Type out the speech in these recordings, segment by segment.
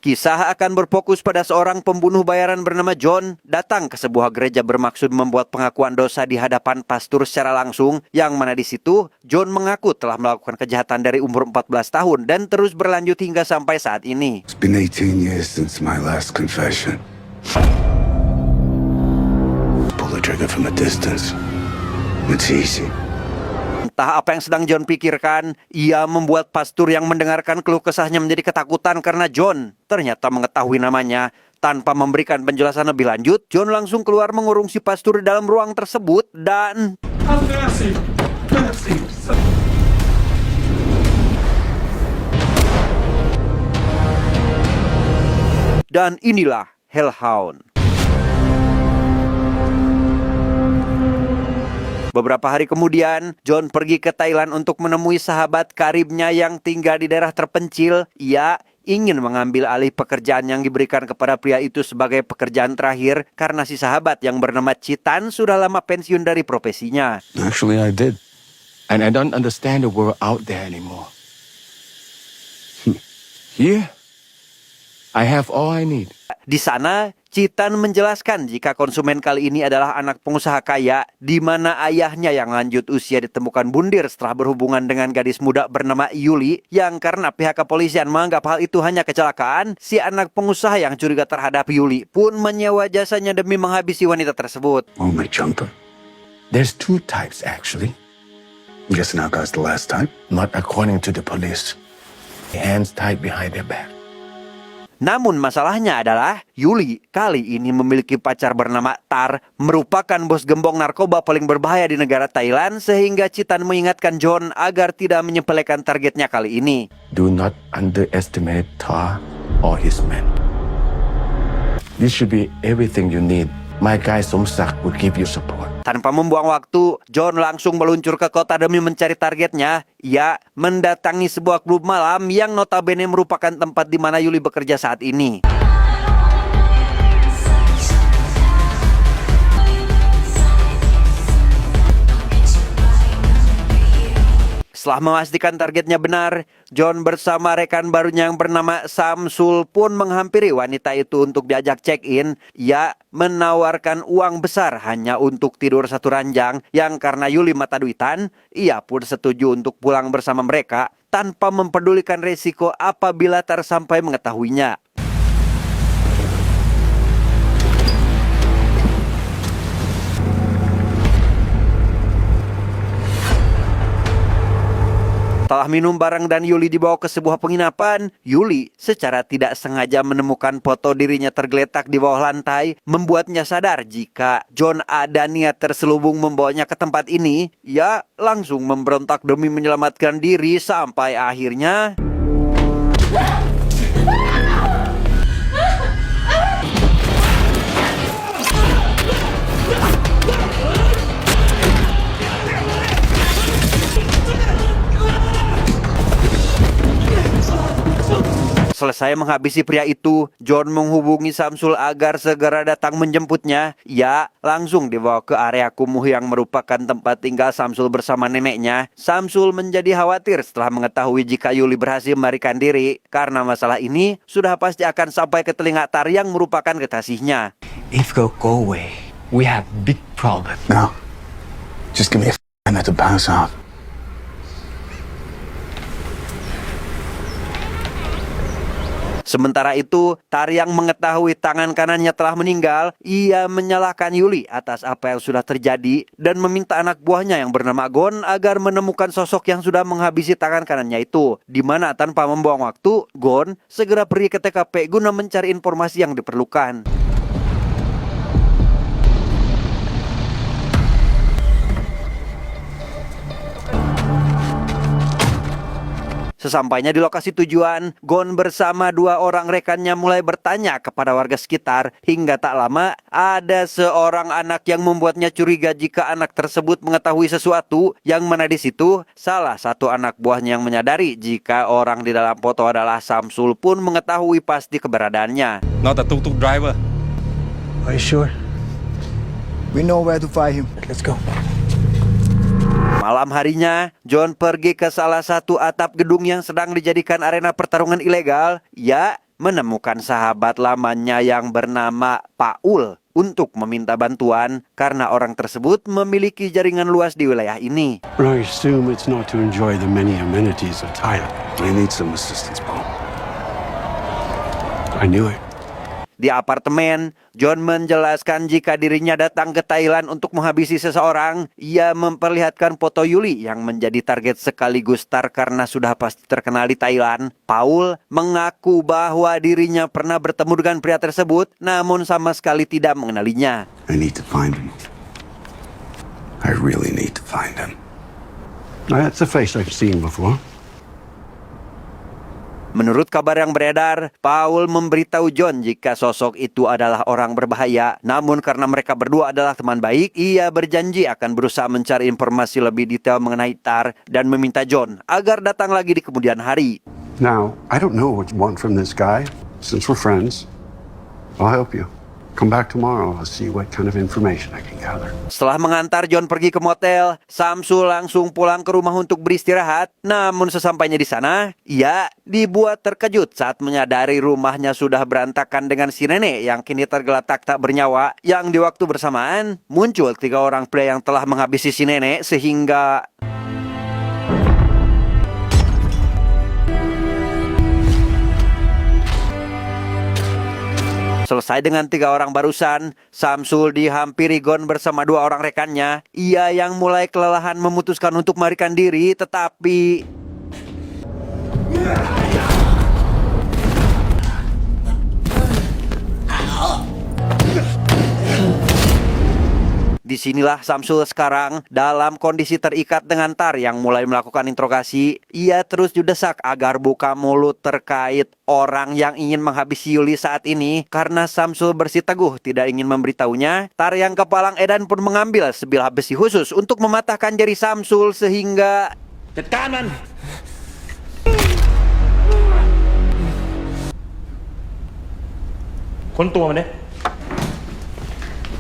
Kisah akan berfokus pada seorang pembunuh bayaran bernama John datang ke sebuah gereja bermaksud membuat pengakuan dosa di hadapan pastor secara langsung, yang mana di situ John mengaku telah melakukan kejahatan dari umur 14 tahun dan terus berlanjut hingga sampai saat ini. It's been 18 years since my last confession. Pull the trigger from a distance. It's easy. Entah apa yang sedang John pikirkan, ia membuat pastor yang mendengarkan keluh kesahnya menjadi ketakutan karena John ternyata mengetahui namanya. Tanpa memberikan penjelasan lebih lanjut, John langsung keluar mengurung si pastor di dalam ruang tersebut dan... Dan inilah Hellhound. Beberapa hari kemudian, John pergi ke Thailand untuk menemui sahabat karibnya yang tinggal di daerah terpencil. Ia ingin mengambil alih pekerjaan yang diberikan kepada pria itu sebagai pekerjaan terakhir karena si sahabat yang bernama Citan sudah lama pensiun dari profesinya. Actually, I did. And I don't understand the world out there anymore. Here, I have all I need. Di sana, Citan menjelaskan jika konsumen kali ini adalah anak pengusaha kaya, di mana ayahnya yang lanjut usia ditemukan bundir setelah berhubungan dengan gadis muda bernama Yuli, yang karena pihak kepolisian menganggap hal itu hanya kecelakaan, si anak pengusaha yang curiga terhadap Yuli pun menyewa jasanya demi menghabisi wanita tersebut. Oh, my jumper. There's two types, actually. Guess now guy's the last type. Not according to the police. Hands tied behind their back. Namun masalahnya adalah Yuli kali ini memiliki pacar bernama Tar, merupakan bos gembong narkoba paling berbahaya di negara Thailand, sehingga Citan mengingatkan John agar tidak menyepelekan targetnya kali ini. Do not underestimate Tar or his men. This should be everything you need. My guy Somsak will give you support. Tanpa membuang waktu, John langsung meluncur ke kota demi mencari targetnya. Ia mendatangi sebuah klub malam yang notabene merupakan tempat di mana Yuli bekerja saat ini. Setelah memastikan targetnya benar, John bersama rekan barunya yang bernama Samsul pun menghampiri wanita itu untuk diajak check-in. Ia menawarkan uang besar hanya untuk tidur satu ranjang, yang karena Yuli mata duitan, ia pun setuju untuk pulang bersama mereka tanpa mempedulikan resiko apabila Tar sampai mengetahuinya. Setelah minum barang dan Yuli dibawa ke sebuah penginapan, Yuli secara tidak sengaja menemukan foto dirinya tergeletak di bawah lantai, membuatnya sadar jika John ada niat terselubung membawanya ke tempat ini. Ia langsung memberontak demi menyelamatkan diri sampai akhirnya... Selesai menghabisi pria itu, John menghubungi Samsul agar segera datang menjemputnya. Ia langsung dibawa ke area kumuh yang merupakan tempat tinggal Samsul bersama neneknya. Samsul menjadi khawatir setelah mengetahui jika Yuli berhasil melarikan diri, karena masalah ini sudah pasti akan sampai ke telinga Tar yang merupakan kekasihnya. If go away, we have big problem. No. Just give me a minute to bounce off. Sementara itu, Tar yang mengetahui tangan kanannya telah meninggal, ia menyalahkan Yuli atas apa yang sudah terjadi dan meminta anak buahnya yang bernama Gon agar menemukan sosok yang sudah menghabisi tangan kanannya itu. Di mana tanpa membuang waktu, Gon segera pergi ke TKP guna mencari informasi yang diperlukan. Sesampainya di lokasi tujuan, Gon bersama dua orang rekannya mulai bertanya kepada warga sekitar. Hingga tak lama, ada seorang anak yang membuatnya curiga jika anak tersebut mengetahui sesuatu, yang mana di situ salah satu anak buahnya yang menyadari jika orang di dalam foto adalah Samsul pun mengetahui pasti keberadaannya. Not a tuk-tuk driver. Are you sure? We know where to find him. Let's go. Malam harinya, John pergi ke salah satu atap gedung yang sedang dijadikan arena pertarungan ilegal. Ia menemukan sahabat lamanya yang bernama Paul untuk meminta bantuan karena orang tersebut memiliki jaringan luas di wilayah ini. But I assume it's not to enjoy the many amenities of Thailand. I need some assistance, Paul. I knew it. Di apartemen, John menjelaskan jika dirinya datang ke Thailand untuk menghabisi seseorang. Ia memperlihatkan foto Yuli yang menjadi target sekaligus Tar karena sudah pasti terkenal di Thailand. Paul mengaku bahwa dirinya pernah bertemu dengan pria tersebut, namun sama sekali tidak mengenalinya. I need to find him. I really need to find him. That's a face I've seen before. Menurut kabar yang beredar, Paul memberitahu John jika sosok itu adalah orang berbahaya. Namun karena mereka berdua adalah teman baik, ia berjanji akan berusaha mencari informasi lebih detail mengenai Tar dan meminta John agar datang lagi di kemudian hari. Now, I don't know what you want from this guy. Since we're friends, I'll help you. Come back tomorrow. I'll see what kind of information I can gather. Setelah mengantar John pergi ke motel, Samsul langsung pulang ke rumah untuk beristirahat. Namun sesampainya di sana, ia dibuat terkejut saat menyadari rumahnya sudah berantakan dengan si nenek yang kini tergeletak tak bernyawa. Yang di waktu bersamaan, muncul 3 orang pria yang telah menghabisi si nenek sehingga... Selesai dengan 3 orang barusan, Samsul dihampiri Gon bersama 2 orang rekannya. Ia yang mulai kelelahan memutuskan untuk melarikan diri, tetapi... Disinilah Samsul sekarang dalam kondisi terikat dengan Tar yang mulai melakukan interogasi. Ia terus didesak agar buka mulut terkait orang yang ingin menghabisi Yuli saat ini. Karena Samsul bersiteguh tidak ingin memberitahunya, Tar yang kepalang edan pun mengambil sebilah besi khusus untuk mematahkan jari Samsul sehingga... Tekan man. Kuntung man.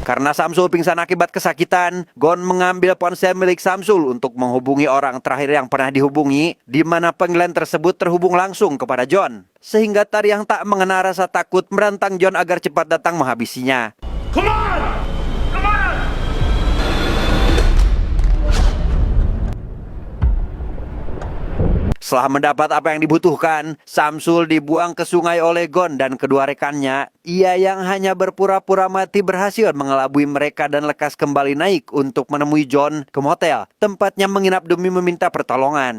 Karena Samsul pingsan akibat kesakitan, Gon mengambil ponsel milik Samsul untuk menghubungi orang terakhir yang pernah dihubungi, di mana panggilan tersebut terhubung langsung kepada John. Sehingga Tar yang tak mengenal rasa takut merantang John agar cepat datang menghabisinya. Come on! Come on! Setelah mendapat apa yang dibutuhkan, Samsul dibuang ke sungai oleh Gon dan kedua rekannya. Ia yang hanya berpura-pura mati berhasil mengelabui mereka dan lekas kembali naik untuk menemui John ke motel, tempatnya menginap demi meminta pertolongan.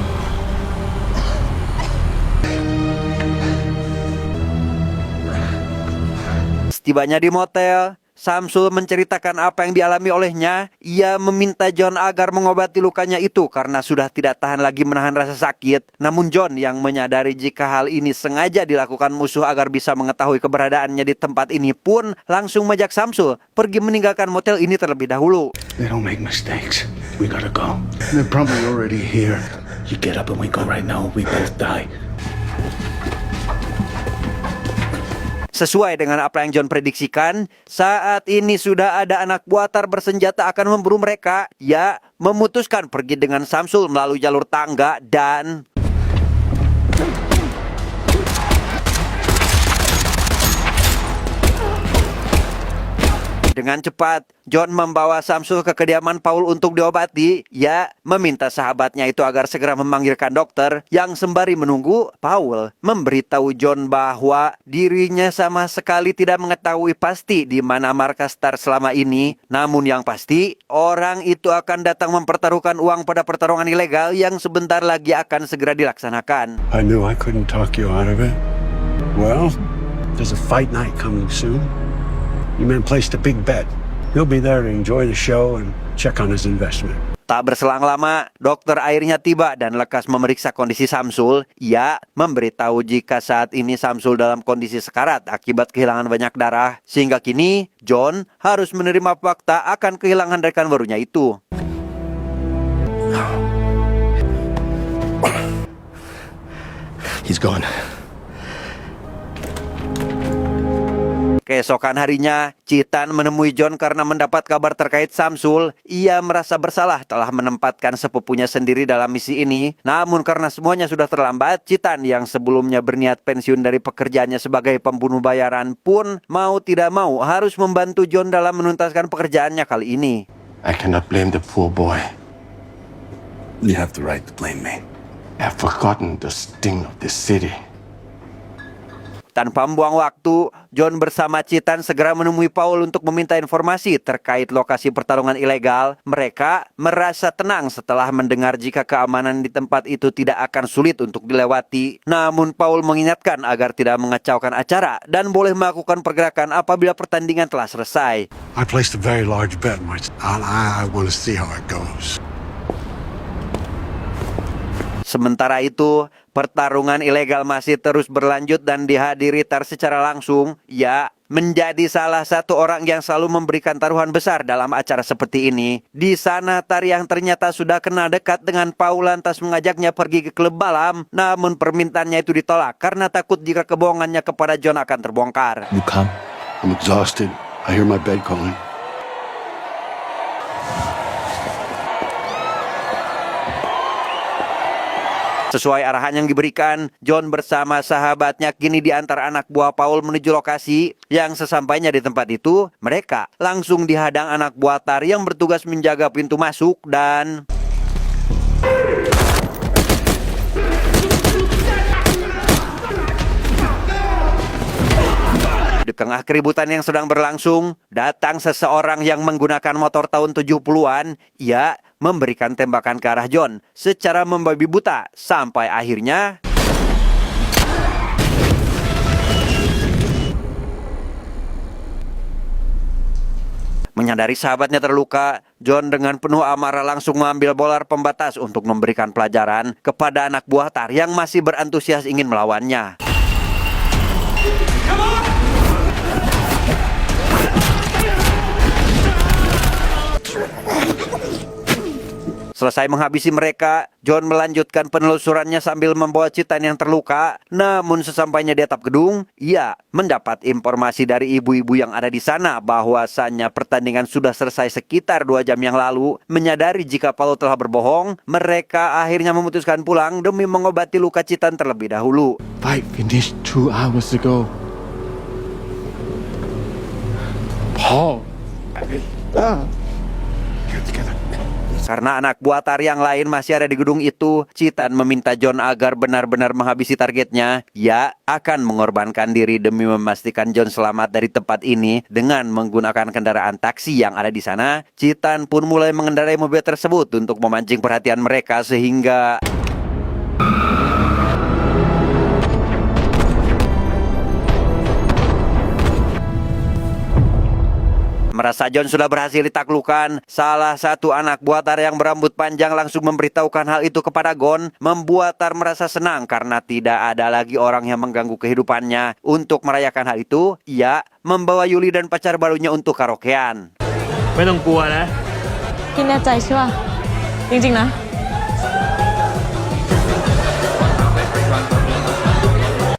Setibanya di motel, Samsul menceritakan apa yang dialami olehnya. Ia meminta John agar mengobati lukanya itu karena sudah tidak tahan lagi menahan rasa sakit. Namun John yang menyadari jika hal ini sengaja dilakukan musuh agar bisa mengetahui keberadaannya di tempat ini pun langsung mengajak Samsul pergi meninggalkan motel ini terlebih dahulu. They don't make mistakes. We gotta go. They're probably already here. You get up and we go right now. We both die. Sesuai dengan apa yang John prediksikan, saat ini sudah ada anak buah Tar bersenjata akan memburu mereka. Ia memutuskan pergi dengan Samsul melalui jalur tangga dan... Dengan cepat, John membawa Samsul ke kediaman Paul untuk diobati. Ia meminta sahabatnya itu agar segera memanggilkan dokter. Yang sembari menunggu, Paul memberitahu John bahwa dirinya sama sekali tidak mengetahui pasti di mana markas Tar selama ini. Namun yang pasti, orang itu akan datang mempertaruhkan uang pada pertarungan ilegal yang sebentar lagi akan segera dilaksanakan. I knew I couldn't talk you out of it. Well, there's a fight night coming soon. You man placed a big bet. He'll be there to enjoy the show and check on his investment. Tak berselang lama, dokter akhirnya tiba dan lekas memeriksa kondisi Samsul. Ia memberitahu jika saat ini Samsul dalam kondisi sekarat akibat kehilangan banyak darah. Sehingga kini, John harus menerima fakta akan kehilangan rekan barunya itu. He's gone. Keesokan harinya, Citan menemui John karena mendapat kabar terkait Samsul. Ia merasa bersalah telah menempatkan sepupunya sendiri dalam misi ini. Namun karena semuanya sudah terlambat, Citan yang sebelumnya berniat pensiun dari pekerjaannya sebagai pembunuh bayaran pun mau tidak mau harus membantu John dalam menuntaskan pekerjaannya kali ini. I cannot blame the poor boy. You have the right to blame me. I have forgotten the sting of this city. Tanpa membuang waktu, John bersama Citan segera menemui Paul untuk meminta informasi terkait lokasi pertarungan ilegal. Mereka merasa tenang setelah mendengar jika keamanan di tempat itu tidak akan sulit untuk dilewati. Namun Paul mengingatkan agar tidak mengacaukan acara dan boleh melakukan pergerakan apabila pertandingan telah selesai. I placed a very large bet, and I want to see how it goes. Sementara itu, pertarungan ilegal masih terus berlanjut dan dihadiri Tar secara langsung. Ia menjadi salah satu orang yang selalu memberikan taruhan besar dalam acara seperti ini. Di sana Tar yang ternyata sudah kenal dekat dengan Paul lantas mengajaknya pergi ke klub malam. Namun permintaannya itu ditolak karena takut jika kebohongannya kepada John akan terbongkar. You come? I'm exhausted. I hear my bed calling. Sesuai arahan yang diberikan, John bersama sahabatnya kini diantar anak buah Paul menuju lokasi. Yang sesampainya di tempat itu, mereka langsung dihadang anak buah Tar yang bertugas menjaga pintu masuk dan... Di tengah keributan yang sedang berlangsung, datang seseorang yang menggunakan motor tahun 70-an. Ia memberikan tembakan ke arah John secara membabi buta sampai akhirnya menyadari sahabatnya terluka. John dengan penuh amarah langsung mengambil bolar pembatas untuk memberikan pelajaran kepada anak buah Tar yang masih berantusias ingin melawannya. Selesai menghabisi mereka, John melanjutkan penelusurannya sambil membawa Citan yang terluka. Namun sesampainya di atap gedung, ia mendapat informasi dari ibu-ibu yang ada di sana bahwasannya pertandingan sudah selesai sekitar 2 jam yang lalu. Menyadari jika Paul telah berbohong, mereka akhirnya memutuskan pulang demi mengobati luka Citan terlebih dahulu. Fight finished 2 hours ago. Paul. Get together. Karena anak buah Tar yang lain masih ada di gedung itu, Citan meminta John agar benar-benar menghabisi targetnya. Ia akan mengorbankan diri demi memastikan John selamat dari tempat ini dengan menggunakan kendaraan taksi yang ada di sana. Citan pun mulai mengendarai mobil tersebut untuk memancing perhatian mereka sehingga... Merasa John sudah berhasil ditaklukkan, salah satu anak buah Tar yang berambut panjang langsung memberitahukan hal itu kepada Gon, membuat Tar merasa senang karena tidak ada lagi orang yang mengganggu kehidupannya. Untuk merayakan hal itu, ia membawa Yuli dan pacar barunya untuk karaokean. ไม่ต้องกลัวนะ พี่แน่ใจใช่ป่ะจริงๆนะ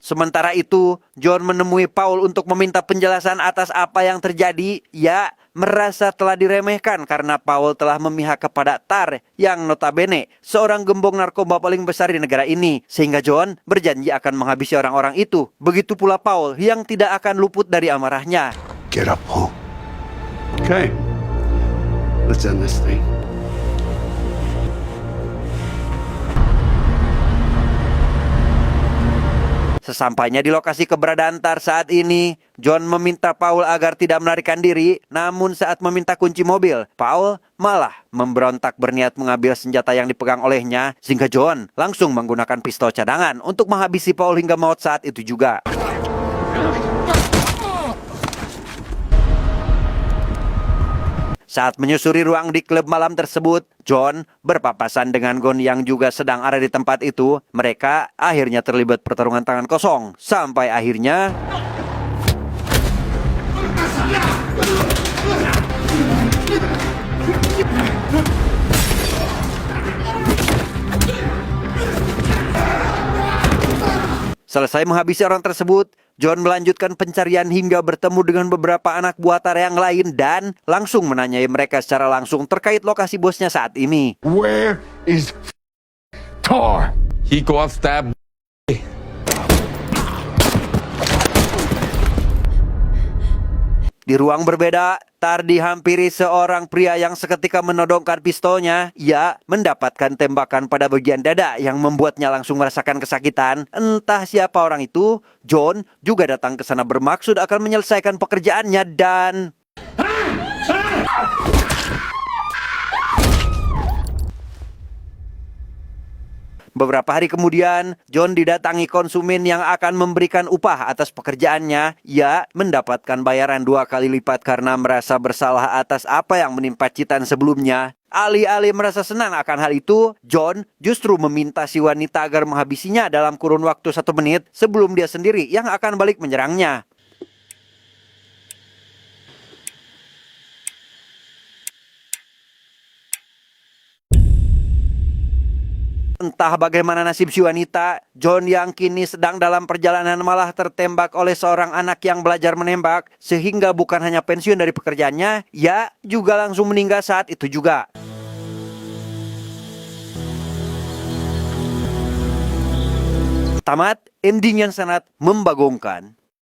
Sementara itu, John menemui Paul untuk meminta penjelasan atas apa yang terjadi. Ia merasa telah diremehkan karena Paul telah memihak kepada Tar yang notabene seorang gembong narkoba paling besar di negara ini. Sehingga John berjanji akan menghabisi orang-orang itu. Begitu pula Paul yang tidak akan luput dari amarahnya. Get up, Paul. Okay. Let's end this thing. Sesampainya di lokasi keberadaan Tar saat ini, John meminta Paul agar tidak melarikan diri. Namun saat meminta kunci mobil, Paul malah memberontak berniat mengambil senjata yang dipegang olehnya. Sehingga John langsung menggunakan pistol cadangan untuk menghabisi Paul hingga maut saat itu juga. Saat menyusuri ruang di klub malam tersebut, John berpapasan dengan Gon yang juga sedang ada di tempat itu. Mereka akhirnya terlibat pertarungan tangan kosong. Sampai akhirnya... Selesai menghabisi orang tersebut, John melanjutkan pencarian hingga bertemu dengan beberapa anak buah Tara yang lain dan langsung menanyai mereka secara langsung terkait lokasi bosnya saat ini. Where is Tar? He go and stab. Di ruang berbeda, Tar dihampiri seorang pria yang seketika menodongkan pistolnya. Ia mendapatkan tembakan pada bagian dada yang membuatnya langsung merasakan kesakitan. Entah siapa orang itu, John juga datang ke sana bermaksud akan menyelesaikan pekerjaannya dan... Beberapa hari kemudian, John didatangi konsumen yang akan memberikan upah atas pekerjaannya. Ia mendapatkan bayaran 2 kali lipat karena merasa bersalah atas apa yang menimpa Citan sebelumnya. Alih-alih merasa senang akan hal itu, John justru meminta si wanita agar menghabisinya dalam kurun waktu 1 menit sebelum dia sendiri yang akan balik menyerangnya. Entah bagaimana nasib si wanita, John yang kini sedang dalam perjalanan malah tertembak oleh seorang anak yang belajar menembak, sehingga bukan hanya pensiun dari pekerjaannya, ia juga langsung meninggal saat itu juga. Tamat, ending yang sangat membagongkan.